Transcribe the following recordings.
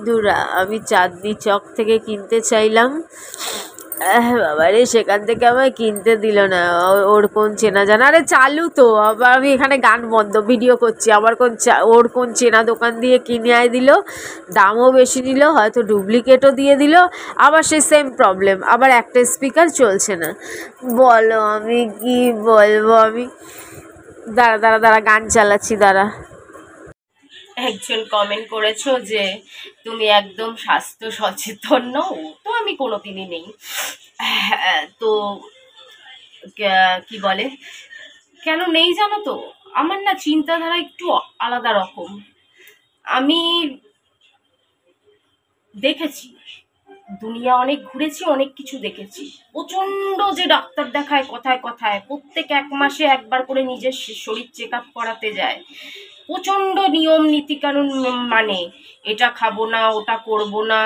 বন্ধুরা, আমি চাঁদনি চক থেকে কিনতে চাইলাম। বাবারে, সেখান থেকে আমায় কিনতে দিল না। ওর কোন চেনা জানা, আরে চালু তো, আবার আমি এখানে গান বন্ধ ভিডিও করছি, আবার ওর কোন চেনা দোকান দিয়ে কিনে আয় দিল, দামও বেশি নিল, হয়তো ডুপ্লিকেটও দিয়ে দিল। আবার সেই সেম প্রবলেম, আবার একটা স্পিকার চলছে না। বলো আমি কি বলবো? আমি দাঁড়া দাঁড়া দাঁড়া, গান চালাচ্ছি, দাঁড়া। একজন কমেন্ট করেছো যে তুমি একদম স্বাস্থ্য সচেতন নও, তো আমি কোনোদিনই নেই। তো কি বলে, কেন নেই জানো তো? আমার না চিন্তাধারা একটু আলাদা রকম। আমি দেখেছি, দুনিয়া অনেক ঘুরেছি, অনেক কিছু দেখেছি। প্রচন্ড যে ডাক্তার দেখায় কথায় কথায়, প্রত্যেক 1 মাসে একবার করে নিজের শরীর চেক আপ করাতে যায়, প্রচন্ড নিয়ম নীতিকানুন মানে এটা খাবো না, ওটা করবো না,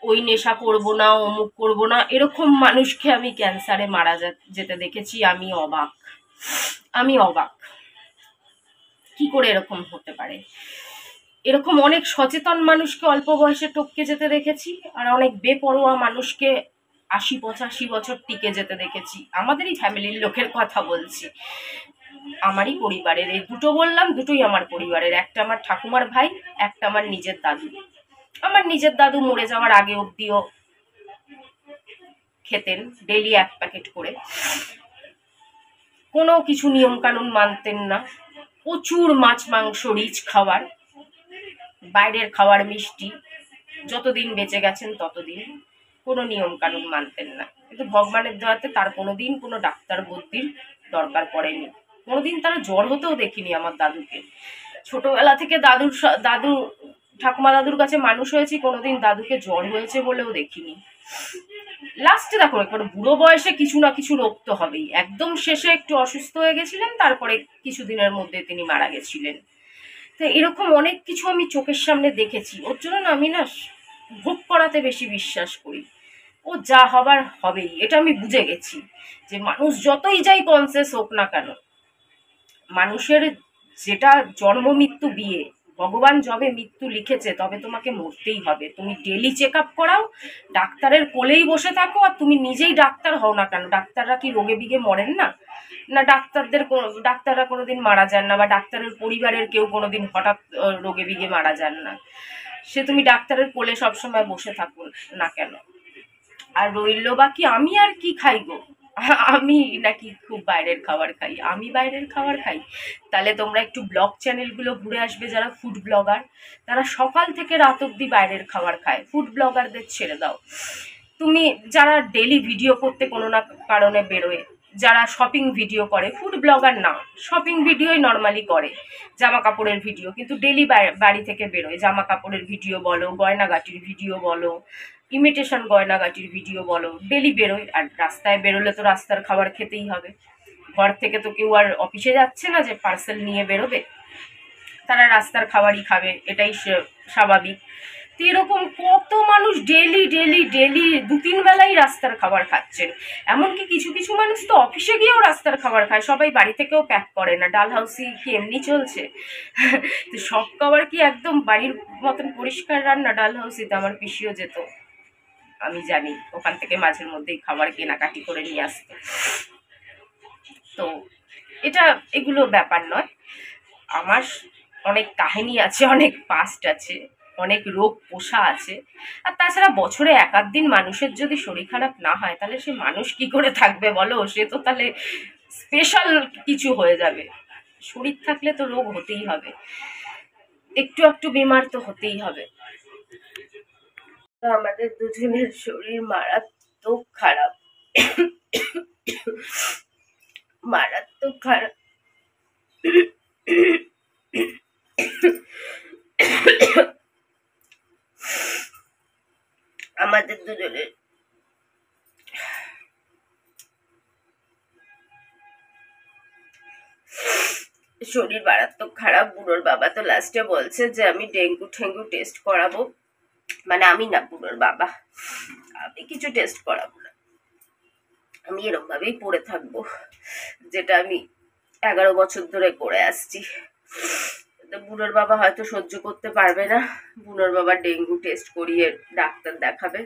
ওই নেশা করবো না, অমুক করবো না, এরকম মানুষকে আমি ক্যান্সারে মারা যেতে দেখেছি। আমি অবাক কি করে এরকম হতে পারে। এরকম অনেক সচেতন মানুষকে অল্প বয়সে টপকে যেতে দেখেছি, আর অনেক বেপরোয়া মানুষকে 80-85 বছর টিকে যেতে দেখেছি। আমাদেরই ফ্যামিলির লোকের কথা বলছি, আমারই পরিবারের। এই দুটো বললাম, দুটোই আমার পরিবারের। একটা আমার ঠাকুমার ভাই, একটা আমার নিজের দাদু। আমার নিজের দাদু মরে যাওয়ার আগে অব্দিও খেতেন ডেইলি 1 প্যাকেট করে, কোনো কিছু নিয়ম কানুন মানতেন না, প্রচুর মাছ মাংস রিচ খাবার, বাইরের খাবার মিষ্টি, যতদিন বেঁচে গেছেন ততদিন কোনো নিয়ম কানুন মানতেন না। কিন্তু ভগবানের দয়াতে তার কোনোদিন কোনো ডাক্তার বুদ্ধির দরকার পড়েনি। কোনোদিন তারা জ্বর হতেও দেখিনি আমার দাদুকে। ছোটবেলা থেকে দাদু ঠাকুমা দাদুর কাছে মানুষ হয়েছি, কোনোদিন দাদুকে জ্বর হয়েছে বলেও দেখিনি। লাস্টে দেখো, একবার বুড়ো বয়সে কিছু না কিছু রোগ তো হবেই। একদম শেষে একটু অসুস্থ হয়ে গেছিলেন, তারপরে কিছুদিনের মধ্যে তিনি মারা গেছিলেন। তো এরকম অনেক কিছু আমি চোখের সামনে দেখেছি। ওর জন্য আমি না ভোগ করাতে বেশি বিশ্বাস করি। ও যা হবার হবেই, এটা আমি বুঝে গেছি। যে মানুষ যতই যাই কনসিয়াস হোক না কেন, মানুষের যেটা জন্ম মৃত্যু বিয়ে, ভগবান যবে মৃত্যু লিখেছে তবে তোমাকে মরতেই হবে। তুমি ডেলি চেক আপ করাও, ডাক্তারের কোলেই বসে থাকো, আর তুমি নিজেই ডাক্তার হও না কেন। ডাক্তাররা কি রোগে বিগে মরেন না? না, ডাক্তাররা কোনোদিন মারা যান না, বা ডাক্তারের পরিবারের কেউ কোনোদিন হঠাৎ রোগে বিগে মারা যান না। সে তুমি ডাক্তারের কোলে সবসময় বসে থাকো না কেন। আর রইল বাকি, আমি আর কি খাই গো? আমি নাকি খুব বাইরের খাবার খাই? আমি বাইরের খাবার খাই? তাহলে তোমরা একটু ব্লগ চ্যানেলগুলো ঘুরে আসবে, যারা ফুড ব্লগার, তারা সকাল থেকে রাত অব্দি বাইরের খাবার খায়। ফুড ব্লগারদের ছেড়ে দাও। তুমি যারা ডেলি ভিডিও করতে কোনো না কারণে বেরোয়, যারা শপিং ভিডিও করে, ফুড ব্লগার না, শপিং ভিডিওই নর্মালি করে, জামা কাপড়ের ভিডিও, কিন্তু ডেলি বাড়ি থেকে বেরোয়, জামা কাপড়ের ভিডিও বলো, গয়নাগাটির ভিডিও বলো, ইমিটেশন গয়নাগাটির ভিডিও বলো, ডেলি বেরোয়। আর রাস্তায় বেরোলে তো রাস্তার খাবার খেতেই হবে। ঘর থেকে তো কেউ আর অফিসে যাচ্ছে না যে পার্সেল নিয়ে বেরোবে, তারা রাস্তার খাবারই খাবে, এটাই স্বাভাবিক। তো এরকম কত মানুষ ডেলি ডেলি ডেলি 2-3 বেলাই রাস্তার খাবার খাচ্ছেন। এমনকি কিছু কিছু মানুষ তো অফিসে গিয়েও রাস্তার খাবার খায়, সবাই বাড়ি থেকেও প্যাক করে না। ডাল হাউসি কি এমনি চলছে? তো সব খাবার কি একদম বাড়ির মতন পরিষ্কার রান্না? ডাল হাউসিতে আমার পিসিও যেত, আমি জানি, ওখান থেকে মাঝের মধ্যেই খাবার কেনাকাটি করে নিয়ে আসতো। তো এগুলো ব্যাপার নয়। আমার অনেক কাহিনী আছে, অনেক পাস্ট আছে, অনেক রোগ পোষা আছে। আর তাছাড়া বছরে 1-8 দিন মানুষের যদি শরীর খারাপ না হয়, তাহলে সে মানুষ কি করে থাকবে বলো? সে তো তাহলে স্পেশাল কিছু হয়ে যাবে। শরীর থাকলে তো রোগ হতেই হবে, একটু একটু বিমার তো হতেই হবে। আমাদের দুজনের শরীর মারাত্মক খারাপ, মারাত্মক খারাপ। আমাদের দুজনের শরীর মারাত্মক খারাপ। বুড়োর বাবা তো লাস্টে বলছে যে আমি ডেঙ্গু টেস্ট করাবো, মানে আমি না, বুড়োর বাবা, আমি কিছু টেস্ট করাবো না, আমি এরকম ভাবেই পড়ে থাকবো, যেটা আমি 11 বছর ধরে করে আসছি। তো বুনোর বাবা হয়তো সহ্য করতে পারবে না, বুনোর বাবা ডেঙ্গু টেস্ট করিয়ে ডাক্তার দেখাবে।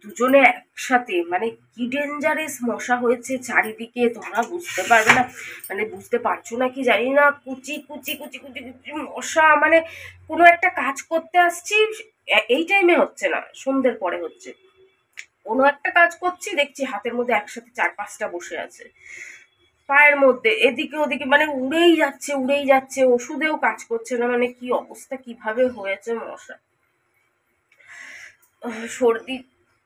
দুজনে একসাথে, মানে কি ডেঞ্জারাস মশা হয়েছে চারিদিকে, তোমরা বুঝতে পারবে না, মানে বুঝতে পারছো না কি জানি না, কুচি কুচি কুচি কুচি কুচি মশা। মানে কোনো একটা কাজ করতে আসছি, এই টাইমে হচ্ছে না, সন্ধ্যের পরে হচ্ছে, কোনো একটা কাজ করছি দেখছি হাতের মধ্যে একসাথে 4-5টা বসে আছে, পায়ের মধ্যে এদিকে ওদিকে, মানে উড়েই যাচ্ছে উড়েই যাচ্ছে, ওষুধেও কাজ করছে না। মানে কি অবস্থা, কিভাবে হয়েছে মশা, সর্দি,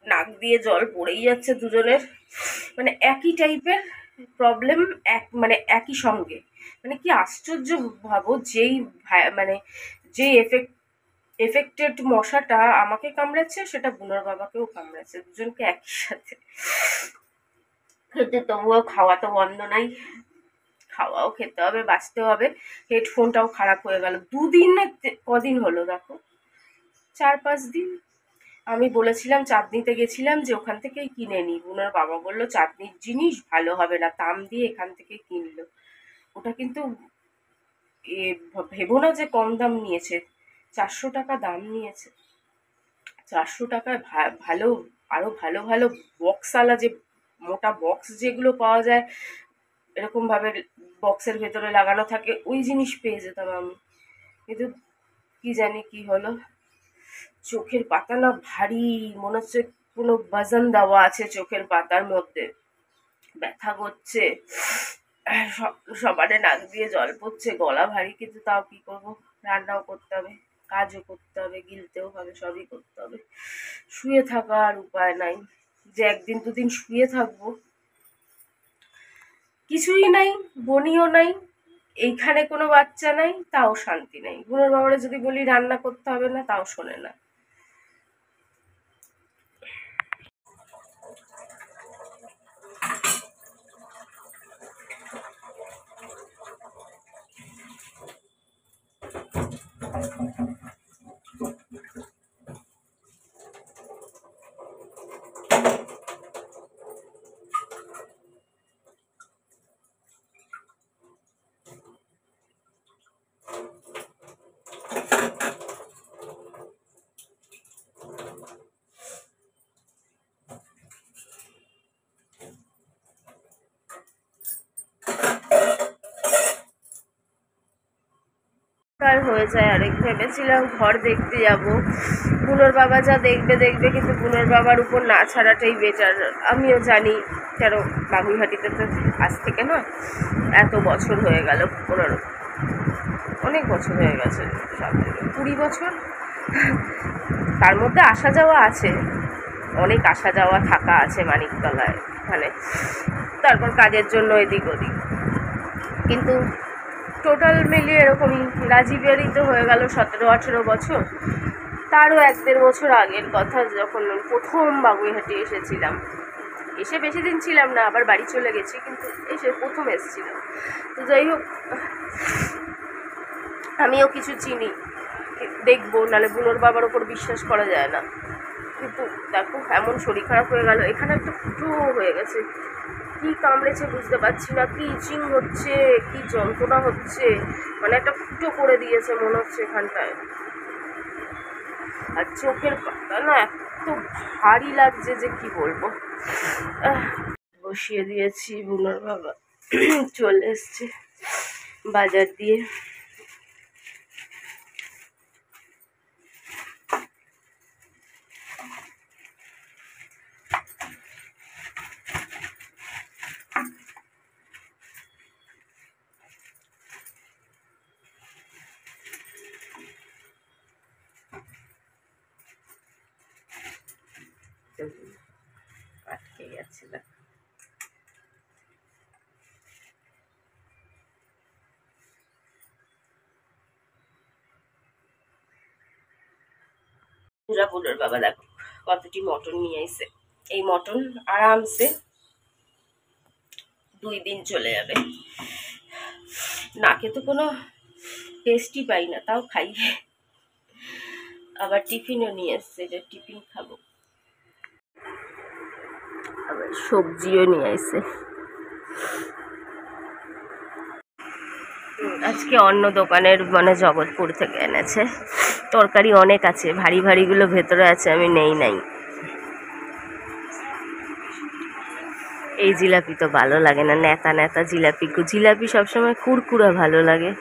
নাক দিয়ে জল পড়েই যাচ্ছে দুজনের, মানে একই টাইপের প্রবলেম, মানে একই সঙ্গে। মানে কি আশ্চর্য, ভাবো যেই মানে যে এফেক্টেড মশাটা আমাকে কামড়েছে সেটা বুনোর বাবাকেও কামড়েছে, দুজনকে একই সাথে। কিন্তু তবুও খাওয়া তো বন্ধ নাই, খাওয়াও খেতে হবে, বাঁচতে হবে। হেডফোনটাও খারাপ হয়ে গেল, 2 দিন না কদিন হলো দেখো, 4-5 দিন। আমি বলেছিলাম চাঁদনিতে গেছিলাম যে ওখান থেকেই কিনে নি, বুনোর বাবা বললো চাঁদনির জিনিস ভালো হবে না, দাম দিয়ে এখান থেকে কিনলো। ওটা কিন্তু ভেবো না যে কম দাম নিয়েছে, 400 টাকা দাম নিয়েছে। 400 টাকায় ভালো, আরো ভালো ভালো বক্সওয়ালা, যে মোটা বক্স যেগুলো পাওয়া যায় এরকম ভাবে বক্সের ভেতরে লাগানো থাকে, ওই জিনিস পেয়ে যেতাম আমি। কিন্তু কি জানি কি হলো, চোখের পাতা না ভারী, মনে হচ্ছে কোনো বাজন দেওয়া আছে চোখের পাতার মধ্যে, ব্যথা করছে, সবারে নাক দিয়ে জল পড়ছে, গলা ভারী। কিন্তু তাও কি করবো, রান্নাও করতে হবে, কাজও করতে হবে, গিলতেও হবে, সবই করতে হবে। শুয়ে থাকা আর উপায় নাই, যে 1-2 দিন শুয়ে থাকবো, কিছুই নাই, বনিও নাই, এইখানে কোনো বাচ্চা নাই, তাও শান্তি নেই। বুনোর বাবারে যদি বলি রান্না করতে হবে না, তাও শোনে না। হয়ে যায় আরেক, ভেবেছিলাম ঘর দেখতে যাব, বুনোর বাবা যা দেখবে দেখবে, কিন্তু বুনোর বাবার উপর না ছাড়াটাই বেটার। আমিও জানি, কেন বাগুইহাটিতে তো আজ থেকে না, এত বছর হয়ে গেল, 15, অনেক বছর হয়ে গেছে, 20 বছর, তার মধ্যে আসা যাওয়া আছে, অনেক আসা যাওয়া থাকা আছে মানিকতলায়, মানে তারপর কাজের জন্য এদিক ওদিক, কিন্তু টোটাল মিলিয়ে এরকমই। রাজীবেরই তো হয়ে গেল 17-18 বছর, তারও 1-1.5 বছর আগের কথা, যখন প্রথম বাগুইহাটি এসেছিলাম। এসে বেশি দিন ছিলাম না, আবার বাড়ি চলে গেছি, কিন্তু এসে প্রথম এসেছিলাম। তো যাই হোক, আমিও কিছু চিনি, দেখবো, নাহলে বুনোর বাবার ওপর বিশ্বাস করা যায় না। কিন্তু দেখো এমন শরীর খারাপ হয়ে গেল, এখানে একটা ফুটো হয়ে গেছে, কি কামড়েছে বুঝতে পারছি না, কি ইচিং হচ্ছে, কি যন্ত্রণা হচ্ছে, মানে একটা ফুটো করে দিয়েছে মনে হচ্ছে এখানটায়। আর চোখের পাতা না এত ভারী লাগছে যে কি বলবো। বসিয়ে দিয়েছি, বুনোর বাবা চলে এসছে বাজার দিয়ে। আটকে গেছে না, বুনোর বাবা দেখো কতটি মটন নিয়ে এসে, এই মটন আরামসে 2 দিন চলে যাবে। নাকে তো কোনো টেস্টই পাই না, তাও খাই। আবার টিফিনও নিয়ে এসছে, যে টিফিন খাবো। আবার সবজিও নিয়ে আসছে। আজকে অন্য দোকানের মানে জগৎপুর থেকে এনেছে। তরকারি অনেক আছে, ভারী ভারীগুলো ভেতরে আছে, আমি নেই নাই। এই জিলাপি তো ভালো লাগে না, ন্যাতা ন্যাতা জিলাপি। জিলাপি সবসময় কুড়কুড়া ভালো লাগে।